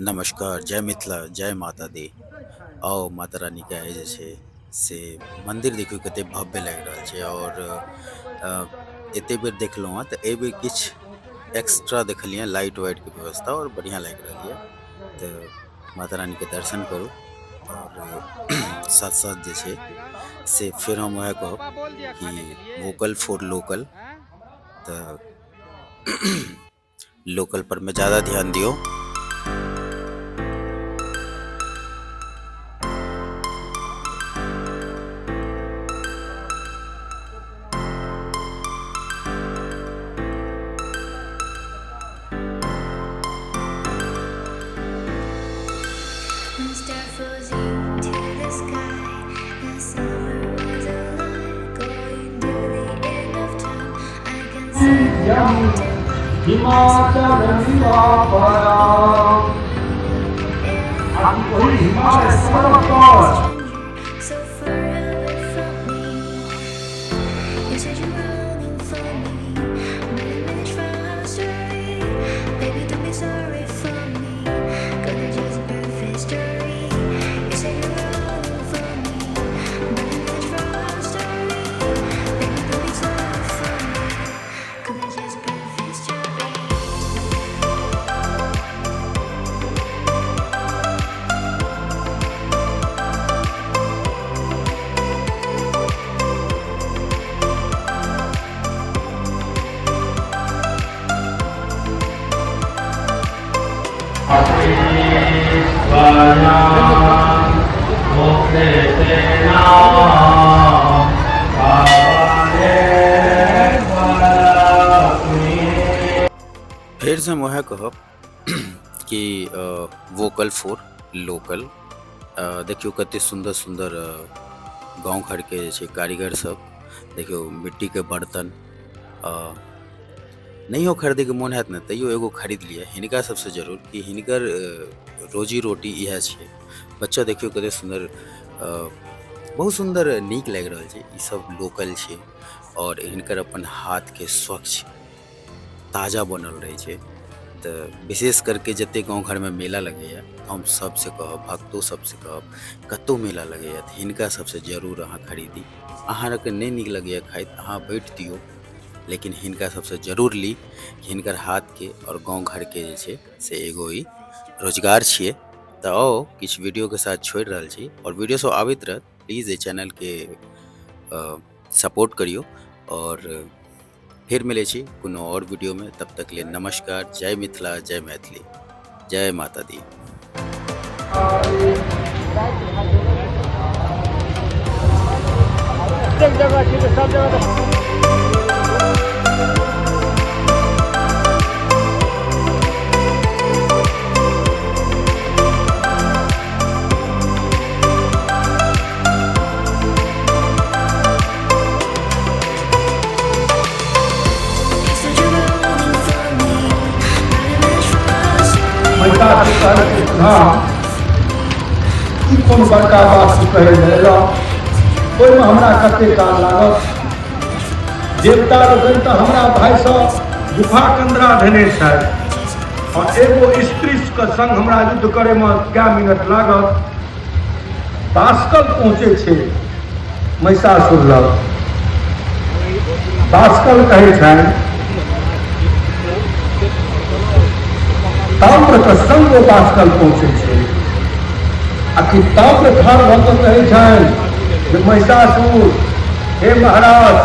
नमस्कार, जय मिथिला, जय माता दी। आओ माता रानी के आइ जे छै से मन्दिर देखियौ कते भव्य लागि रहल छै और एते बेर देखलहुँ हँ तऽ एहि बेर किछु एक्स्ट्रा देखलियै लाइट वाइटके व्यवस्था और बढ़िआँ लागि रहल यए। तऽ माता रानीके दर्शन करू और साथ साथ जे छै से फेर हम उएह कहब बोल दिया खाने के कि लिए। Vocal for local. हैं? तऽ लोकल पर में ज़्यादा ध्यान दियो। Star flows into the sky. The summer was alive, going to the end of time. I can see Himachal Himalaya पर्वत पर so far away from me. You said you're running for me, but I managed from story. Baby, don't be sorry for me, 'cause it's just a perfect story. You said you're running for me, but I managed from story. Baby, don't be sorry for me, 'cause it's just a perfect story. फिर से हम वह कहब कि vocal for local. देखियो कते सुंदर सुंदर गांव घर के जे छै कारीगर सब, देखियो मिट्टी के बर्तन नहीं हो खरीदे के मोन हैत ने तैयो एगो खरीद लिया हिनका सबसे जरूर कि हिनकर रोजी रोटी इएह छै। बच्चा देखियो कते सुंदर बहुत सुंदर नीक लागि रहल छै। ई सब लोकल छै और हिनकर अपन हाथ के स्वच्छ ताज़ा बनल रहे छै। तो विशेष करके जते गाँव घर में मेला लगैया हम सबसे कहब, भक्तो सबसे कहब, कतौ मेला लगैया तो हिनका सबसे जरूर अहाँ खरीदी। अहाँ के नहीं नीक लगैया खाइत अहाँ बैठ दियो, लेकिन हिनका सबसे जरूर ली। हिनकर हाथ के और गाँव घर के जे छै से एगो ई रोजगार छिए। तो आओ किछ वीडियो के साथ छोड़ रहल छी और वीडियो सब आबैत रहत। प्लीज ये चैनल के सपोर्ट करियो और फिर मिले छी कोनो और वीडियो में। तब तक लिए नमस्कार, जय मिथिला, जय मैथिली, जय माता दी। एक जगह ठीक है, सब जगह You said you're running for me, but I managed from story. मैता पितर के धाम ई कोन बड़का बात कहै लेला ओहिमे हमरा कते काल लागत। देवता लोकनि तऽ हमरा भाई सब गुफा कंदरा धेने छथि और एगो स्त्री के संग हमरा युद्ध करे में क्या मिनट लागत। बास्कल पहुँचे छे महिषासुर लग। बास्कल कहै छनि ताम्र के संग ओ बास्कल पहुँचे छे। आखिर ताम्र ठाड़ भऽ कऽ कहै छनि जे महिषासुर हे महाराज